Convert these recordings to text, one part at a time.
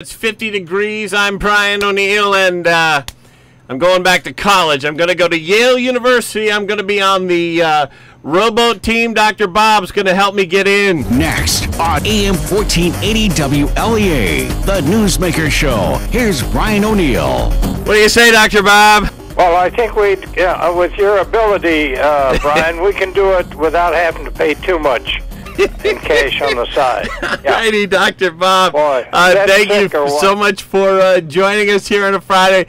It's 50 degrees. I'm Brian O'Neill, and I'm going back to college. I'm going to go to Yale University. I'm going to be on the rowboat team. Dr. Bob's going to help me get in. Next on AM 1480 Wlea, the Newsmaker Show. Here's Brian O'Neill. What do you say, Dr. Bob? Well, I think with your ability, Brian, we can do it without having to pay too much in cash on the side. Yeah. Righty, Dr. Bob. Boy, thank you so much for joining us here on a Friday.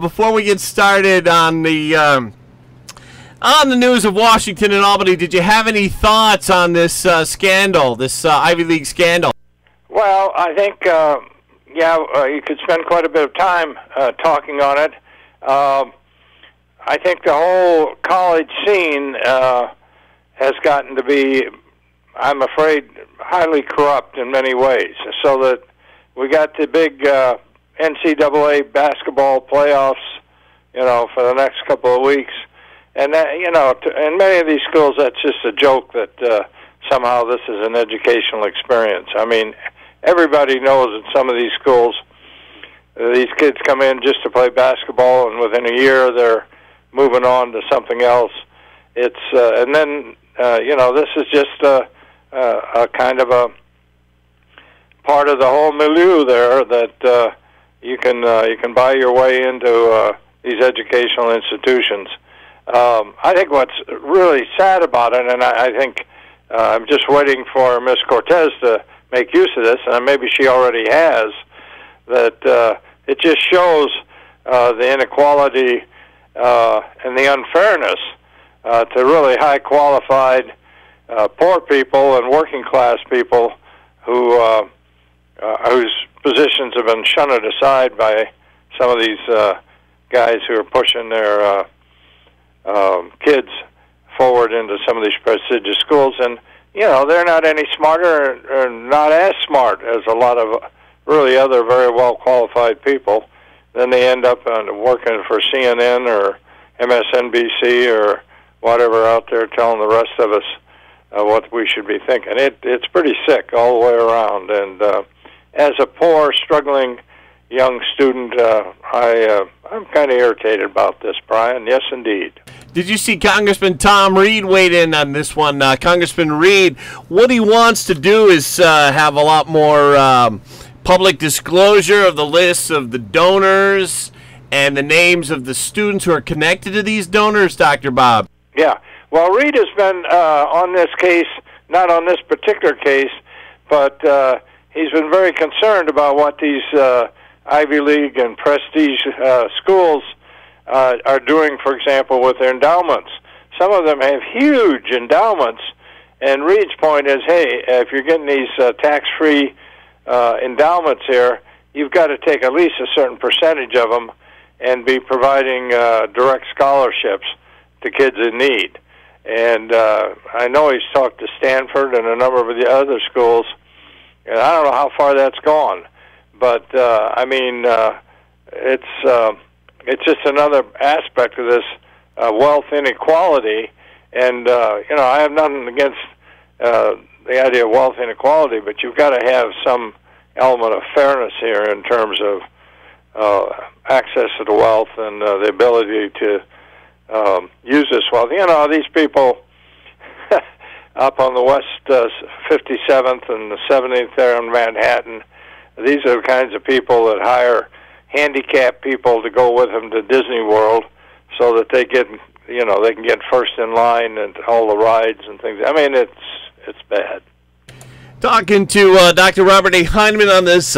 Before we get started on the news of Washington and Albany, did you have any thoughts on this scandal, this Ivy League scandal? Well, I think, you could spend quite a bit of time talking on it. I think the whole college scene has gotten to be, I'm afraid, highly corrupt in many ways. So that we got the big NCAA basketball playoffs, for the next couple of weeks. And that, in many of these schools, that's just a joke that somehow this is an educational experience. I mean, everybody knows in some of these schools, these kids come in just to play basketball, and within a year they're moving on to something else. It's and then this is just a kind of a part of the whole milieu there that you can buy your way into these educational institutions. I think what's really sad about it, and I think I'm just waiting for Miss Cortez to make use of this, and maybe she already has, that it just shows the inequality and the unfairness to really high qualified poor people and working class people whose positions have been shunted aside by some of these guys who are pushing their kids forward into some of these prestigious schools. And they're not any smarter or not as smart as a lot of really other very well qualified people. Then they end up working for CNN or MSNBC or whatever out there telling the rest of us what we should be thinking. It's pretty sick all the way around. And as a poor, struggling young student, I'm kind of irritated about this, Brian. Yes, indeed. Did you see Congressman Tom Reed weighed in on this one? Congressman Reed, what he wants to do is have a lot more public disclosure of the lists of the donors and the names of the students who are connected to these donors, Dr. Bob. Yeah. Well, Reed has been on this case, not on this particular case, but he's been very concerned about what these Ivy League and prestige schools are doing, for example, with their endowments. Some of them have huge endowments, and Reed's point is, hey, if you're getting these tax-free endowments here, you've got to take at least a certain percentage of them and be providing direct scholarships to kids in need. And I know he's talked to Stanford and a number of the other schools, and I don't know how far that's gone. But, it's just another aspect of this wealth inequality. And, I have nothing against the idea of wealth inequality, but you've got to have some element of fairness here in terms of access to the wealth and the ability to use this wealth. These people up on the West 57th and the 70th there in Manhattan, these are the kinds of people that hire handicapped people to go with them to Disney World so that they get, they can get first in line and all the rides and things. I mean, it's bad. Talking to Dr. Robert A. Heineman on this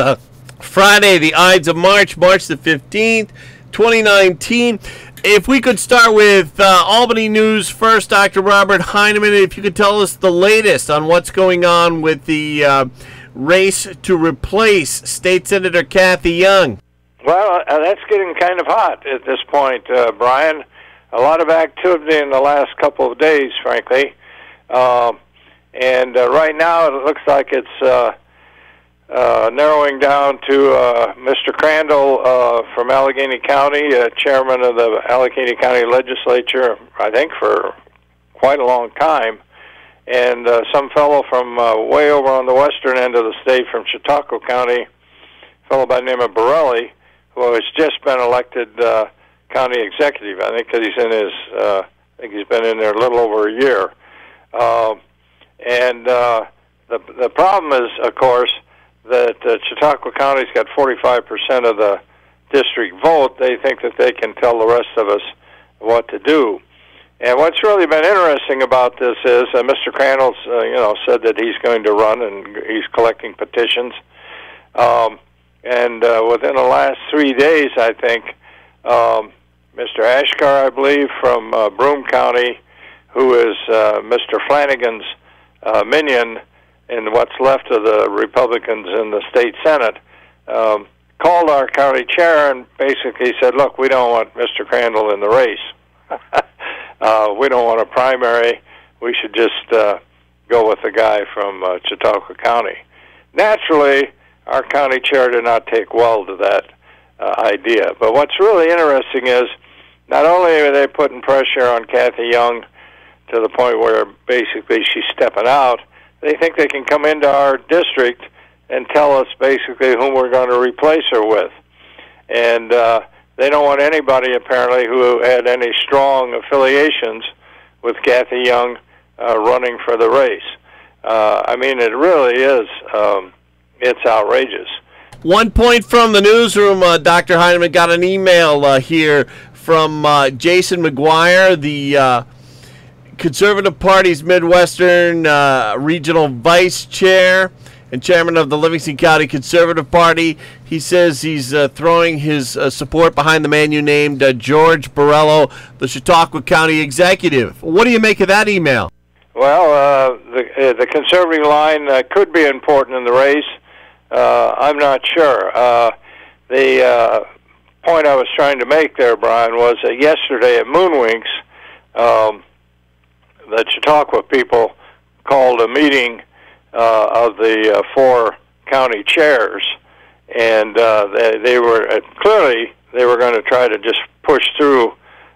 Friday, the Ides of March, March the 15th, 2019. If we could start with Albany news first, Dr. Robert Heineman, if you could tell us the latest on what's going on with the race to replace State Senator Kathy Young. Well, that's getting kind of hot at this point, Brian. A lot of activity in the last couple of days, frankly. And right now it looks like it's narrowing down to Mr. Crandall from Allegheny County, chairman of the Allegheny County Legislature, I think, for quite a long time, and some fellow from way over on the western end of the state from Chautauqua County, fellow by the name of Borelli, who has just been elected county executive. I think that he's in his, I think he's been in there a little over a year. The problem is, of course, that Chautauqua County's got 45% of the district vote. They think that they can tell the rest of us what to do. And what's really been interesting about this is Mr. Crandall's, said that he's going to run, and he's collecting petitions. Within the last 3 days, I think, Mr. Ashkar, I believe, from Broome County, who is Mr. Flanagan's minion in what's left of the Republicans in the state Senate, called our county chair and basically said, look, we don't want Mr. Crandall in the race. We don't want a primary. We should just go with the guy from Chautauqua County. Naturally, our county chair did not take well to that idea. But what's really interesting is not only are they putting pressure on Kathy Young to the point where basically she's stepping out, they think they can come into our district and tell us basically whom we're going to replace her with. And they don't want anybody, apparently, who had any strong affiliations with Kathy Young running for the race. I mean, it really is, it's outrageous. 1 point from the newsroom, Dr. Heineman, got an email here from Jason McGuire, the Conservative Party's Midwestern Regional Vice Chair and Chairman of the Livingston County Conservative Party. He says he's throwing his support behind the man you named, George Borello, the Chautauqua County Executive. What do you make of that email? Well, the conservative line could be important in the race. I'm not sure. The point I was trying to make there, Brian, was that yesterday at Moonwinks, the Chautauqua people called a meeting of the 4 county chairs, and they were clearly they were going to try to just push through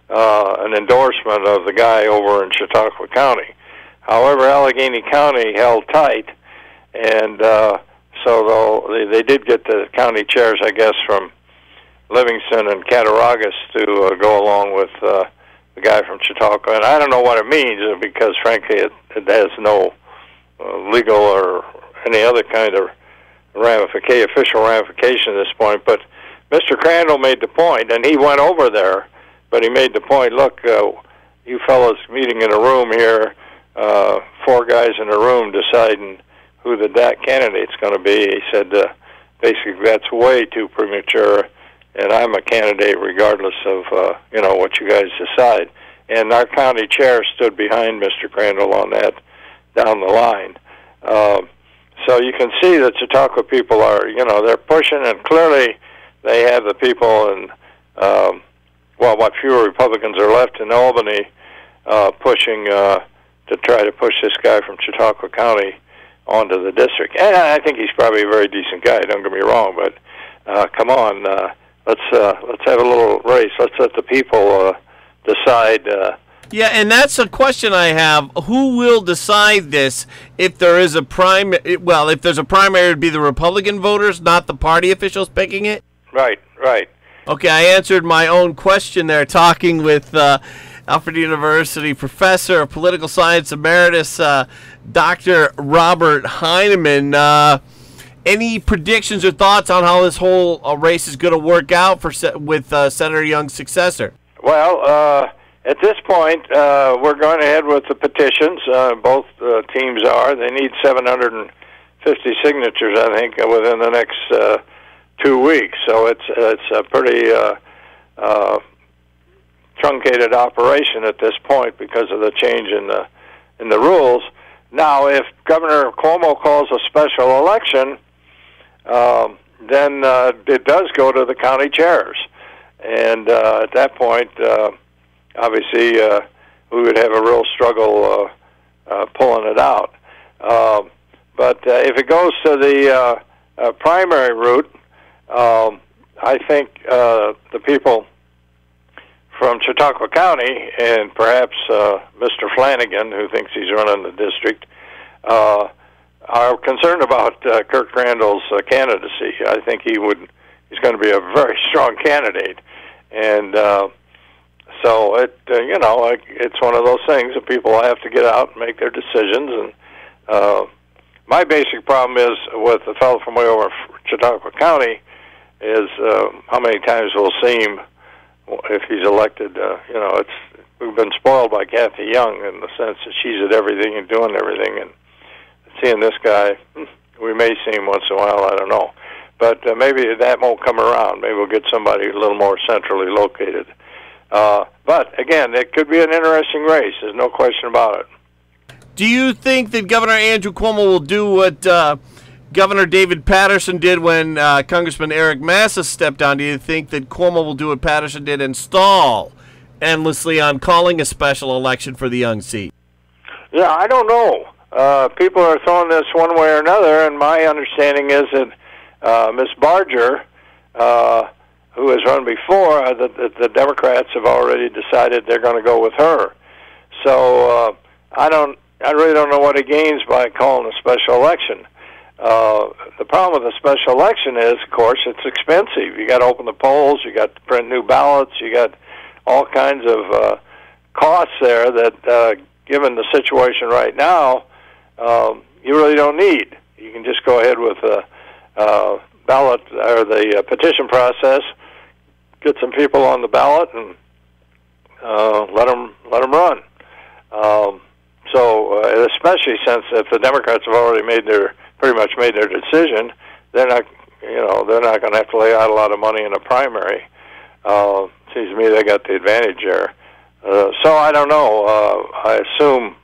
an endorsement of the guy over in Chautauqua County. However, Allegheny County held tight, and so they did get the county chairs, I guess, from Livingston and Cattaraugus to go along with the guy from Chautauqua. And I don't know what it means, because frankly it has no legal or any other kind of official ramification at this point. But Mr. Crandall made the point, and he went over there, but he made the point, look, you fellows meeting in a room here, 4 guys in a room deciding who the candidate's going to be. He said, basically, that's way too premature, and I'm a candidate regardless of what you guys decide. And our county chair stood behind Mr. Crandall on that down the line. So you can see that Chautauqua people are, they're pushing, and clearly they have the people, and what fewer Republicans are left in Albany pushing to try to push this guy from Chautauqua County onto the district. And I think he's probably a very decent guy, don't get me wrong, but come on, let's have a little race. Let's let the people decide. Yeah, and that's a question I have. Who will decide this if there is a primary? Well, if there's a primary, it would be the Republican voters, not the party officials picking it? Right. Okay, I answered my own question there, talking with Alfred University professor of political science emeritus, Dr. Robert Heineman. Any predictions or thoughts on how this whole race is going to work out with Senator Young's successor? Well, at this point, we're going ahead with the petitions. Both teams are. They need 750 signatures, I think, within the next 2 weeks. So it's a pretty truncated operation at this point because of the change in the rules. Now, if Governor Cuomo calls a special election, then it does go to the county chairs, and at that point, obviously, we would have a real struggle pulling it out. But if it goes to the primary route, I think the people from Chautauqua County, and perhaps Mr. Flanagan, who thinks he's running the district, are concerned about Kirk Randall's candidacy. I think he's going to be a very strong candidate, and so it's one of those things that people have to get out and make their decisions. And my basic problem is with the fellow from way over in Chautauqua County is how many times we'll see him if he's elected. We've been spoiled by Kathy Young in the sense that she's at everything and doing everything, and seeing this guy, we may see him once in a while, I don't know. But maybe that won't come around. Maybe we'll get somebody a little more centrally located. But, again, it could be an interesting race. There's no question about it. Do you think that Governor Andrew Cuomo will do what Governor David Patterson did when Congressman Eric Massa stepped down? Do you think that Cuomo will do what Patterson did and stall endlessly on calling a special election for the young seat? Yeah, I don't know. People are throwing this one way or another, and my understanding is that Ms. Barger, who has run before, the Democrats have already decided they're going to go with her. So I really don't know what he gains by calling a special election. The problem with a special election is, of course, it's expensive. You got to open the polls, you got to print new ballots, you got all kinds of costs there that, given the situation right now, you really don't need. You can just go ahead with the ballot or the petition process, get some people on the ballot, and let them run. Especially since if the Democrats have already pretty much made their decision, they're not going to have to lay out a lot of money in a primary. Seems to me they got the advantage there. So I don't know. I assume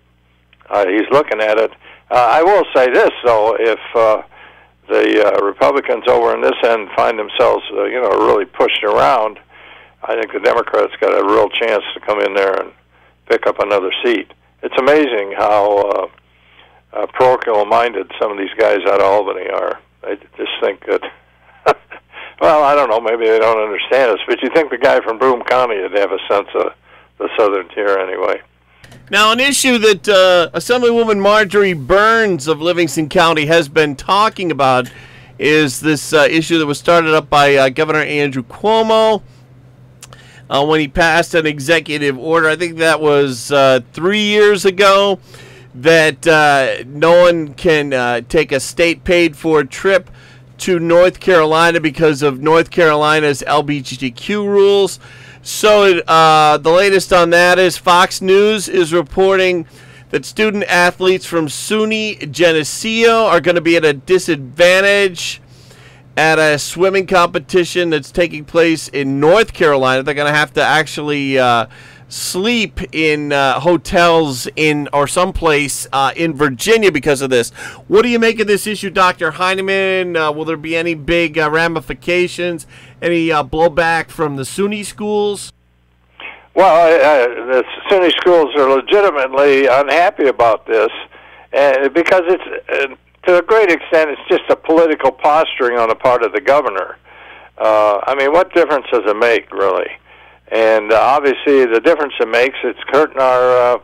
he's looking at it. I will say this, though: if the Republicans over in this end find themselves, really pushed around, I think the Democrats got a real chance to come in there and pick up another seat. It's amazing how parochial-minded some of these guys out of Albany are. I just think that, well, I don't know, maybe they don't understand us, but you think the guy from Broome County would have a sense of the southern tier anyway. Now, an issue that Assemblywoman Marjorie Burns of Livingston County has been talking about is this issue that was started up by Governor Andrew Cuomo when he passed an executive order. I think that was 3 years ago, that no one can take a state-paid-for trip to North Carolina because of North Carolina's LGBTQ rules. So the latest on that is Fox News is reporting that student athletes from SUNY Geneseo are going to be at a disadvantage at a swimming competition that's taking place in North Carolina. They're going to have to actually sleep in hotels or someplace in Virginia because of this. What do you make of this issue, Dr. Heineman? Will there be any big ramifications, any blowback from the SUNY schools? Well, the SUNY schools are legitimately unhappy about this, because it's, to a great extent, it's just a political posturing on the part of the governor. I mean, what difference does it make, really? And obviously, the difference it makes, it's hurting our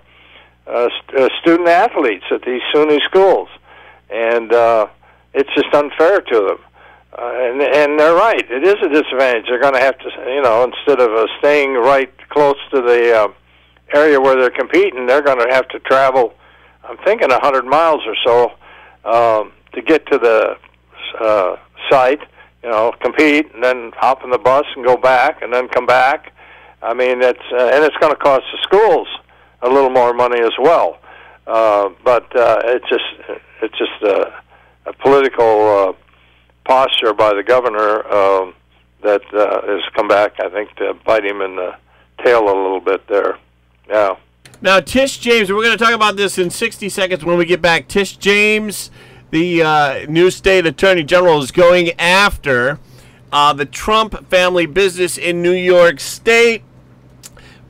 student athletes at these SUNY schools, and it's just unfair to them. And they're right; it is a disadvantage. They're going to have to, instead of staying right close to the area where they're competing, they're going to have to travel. I'm thinking 100 miles or so to get to the site. Compete and then hop in the bus and go back and then come back. I mean, and it's going to cost the schools a little more money as well. But it's just a political posture by the governor that has come back, I think, to bite him in the tail a little bit there. Yeah. Now, Tish James, we're going to talk about this in 60 seconds when we get back. Tish James, the new state attorney general, is going after the Trump family business in New York State.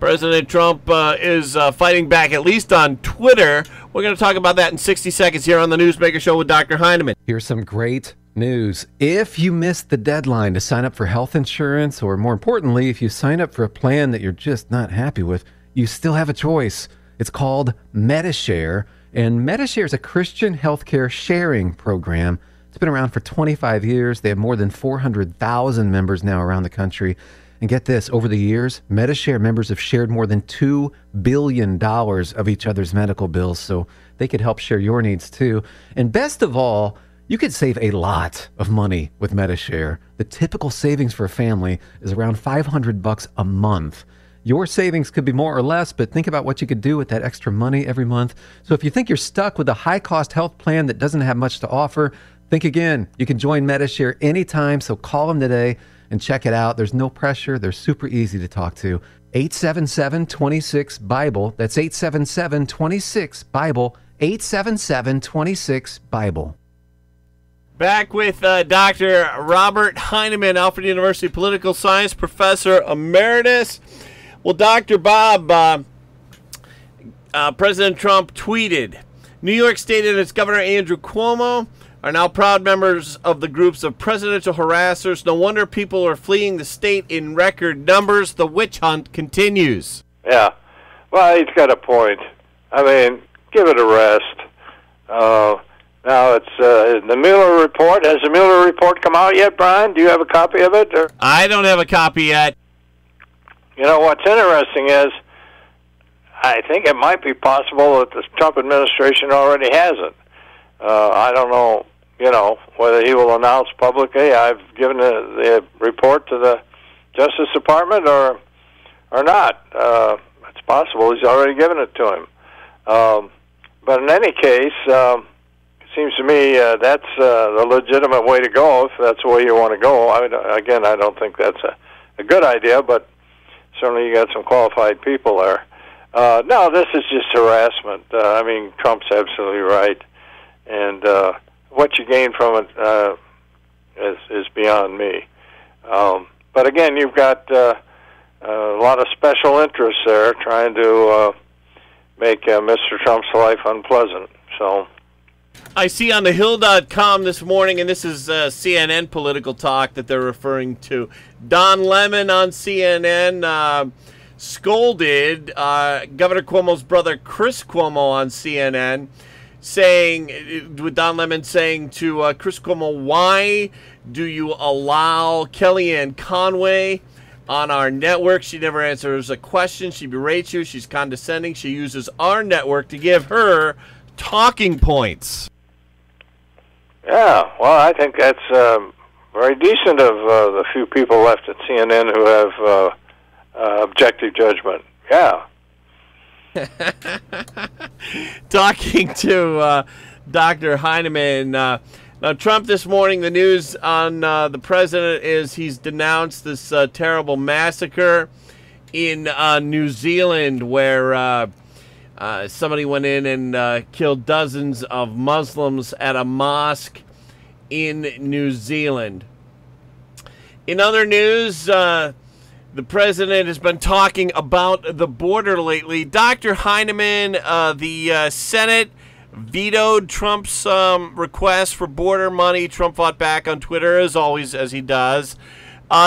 President Trump is fighting back, at least on Twitter. We're going to talk about that in 60 seconds here on the Newsmaker Show with Dr. Heineman. Here's some great news. If you missed the deadline to sign up for health insurance, or more importantly, if you sign up for a plan that you're just not happy with, you still have a choice. It's called MediShare. And Medishare is a Christian healthcare sharing program. It's been around for 25 years. They have more than 400,000 members now around the country. And get this, over the years, Medishare members have shared more than $2 billion of each other's medical bills, so they could help share your needs too. And best of all, you could save a lot of money with Medishare. The typical savings for a family is around $500 a month. Your savings could be more or less, but think about what you could do with that extra money every month. So if you think you're stuck with a high-cost health plan that doesn't have much to offer, think again. You can join Medishare anytime, so call them today and check it out. There's no pressure. They're super easy to talk to. 877-26-BIBLE. That's 877-26-BIBLE. 877-26-BIBLE. Back with Dr. Robert Heineman, Alfred University Political Science Professor Emeritus. Well, Dr. Bob, President Trump tweeted, New York State and its Governor Andrew Cuomo are now proud members of the groups of presidential harassers. No wonder people are fleeing the state in record numbers. The witch hunt continues. Yeah. Well, he's got a point. I mean, give it a rest. Now it's the Mueller report. Has the Mueller report come out yet, Brian? Do you have a copy of it? Or? I don't have a copy yet. You know, what's interesting is I think it might be possible that the Trump administration already has it. I don't know, whether he will announce publicly, I've given the report to the Justice Department or not. It's possible he's already given it to him. But in any case, it seems to me that's the legitimate way to go if that's the way you want to go. I don't think that's a good idea, but certainly you got some qualified people there. No, this is just harassment. I mean, Trump's absolutely right. And what you gain from it is beyond me. But again, you've got a lot of special interests there trying to make Mr. Trump's life unpleasant. So I see on thehill.com this morning, and this is CNN political talk that they're referring to, Don Lemon on CNN scolded Governor Cuomo's brother Chris Cuomo on CNN, with Don Lemon saying to Chris Cuomo, why do you allow Kellyanne Conway on our network? She never answers a question. She berates you. She's condescending. She uses our network to give her talking points. Yeah, well, I think that's very decent of the few people left at CNN who have objective judgment. Yeah. Talking to Dr. Heineman. Now, Trump this morning, the news on the president is he's denounced this terrible massacre in New Zealand where somebody went in and killed dozens of Muslims at a mosque in New Zealand. In other news, the president has been talking about the border lately. Dr. Heineman, the Senate vetoed Trump's request for border money. Trump fought back on Twitter, as always, as he does.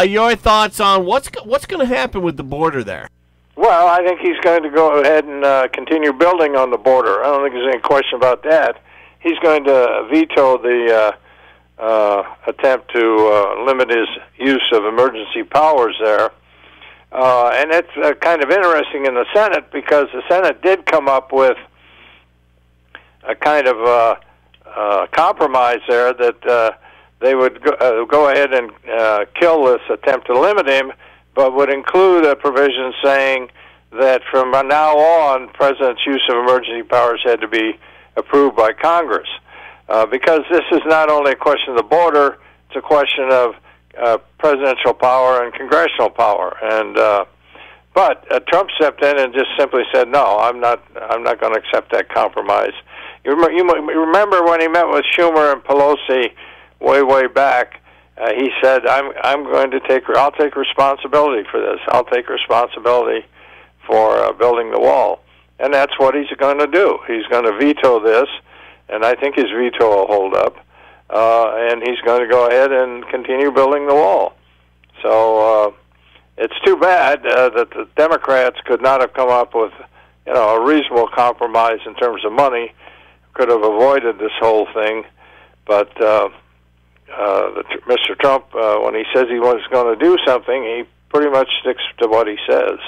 Your thoughts on what's going to happen with the border there? Well, I think he's going to go ahead and continue building on the border. I don't think there's any question about that. He's going to veto the attempt to limit his use of emergency powers there. And it's kind of interesting in the Senate because the Senate did come up with a kind of compromise there that they would go ahead and kill this attempt to limit him, but would include a provision saying that from now on, President's use of emergency powers had to be approved by Congress. Because this is not only a question of the border, it's a question of presidential power and congressional power. And but Trump stepped in and just simply said, "No, I'm not going to accept that compromise." You remember when he met with Schumer and Pelosi way back? He said, I'll take responsibility for this. I'll take responsibility for building the wall." And that's what he's going to do. He's going to veto this, and I think his veto will hold up. And he's going to go ahead and continue building the wall. So it's too bad that the Democrats could not have come up with a reasonable compromise in terms of money could have avoided this whole thing. But Mr. Trump, when he says he was going to do something, he pretty much sticks to what he says.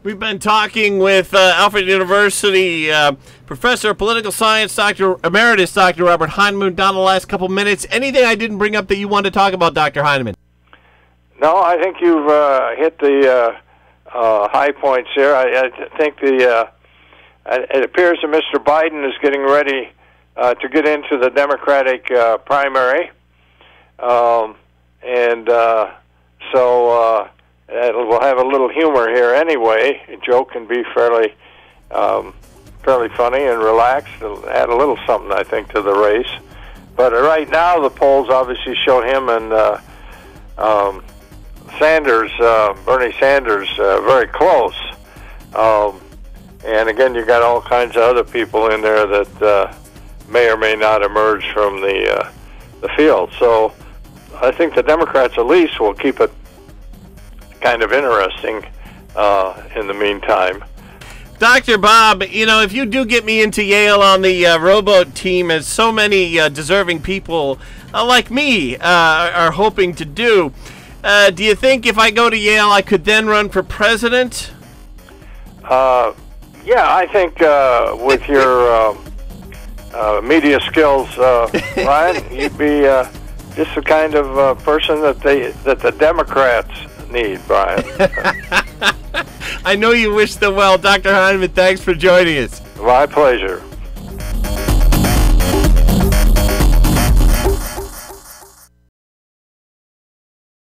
We've been talking with Alfred University Professor of Political Science, Emeritus Dr. Robert Heineman, down the last couple minutes. Anything I didn't bring up that you wanted to talk about, Dr. Heineman? No, I think you've hit the high points here. I think it appears that Mr. Biden is getting ready to get into the Democratic primary, and so we'll have a little humor here anyway. A joke can be fairly funny and relaxed. It'll add a little something, I think, to the race. But right now, the polls obviously show him and Bernie Sanders, very close. And again, you got all kinds of other people in there that may or may not emerge from the field. So I think the Democrats at least will keep it kind of interesting in the meantime. Dr. Bob, if you do get me into Yale on the rowboat team, as so many deserving people like me are hoping to do, do you think if I go to Yale, I could then run for president? Yeah, I think with your media skills, Ryan, you'd be just the kind of person that the Democrats need, Brian. I know you wish them well. Dr. Heineman, thanks for joining us. My pleasure.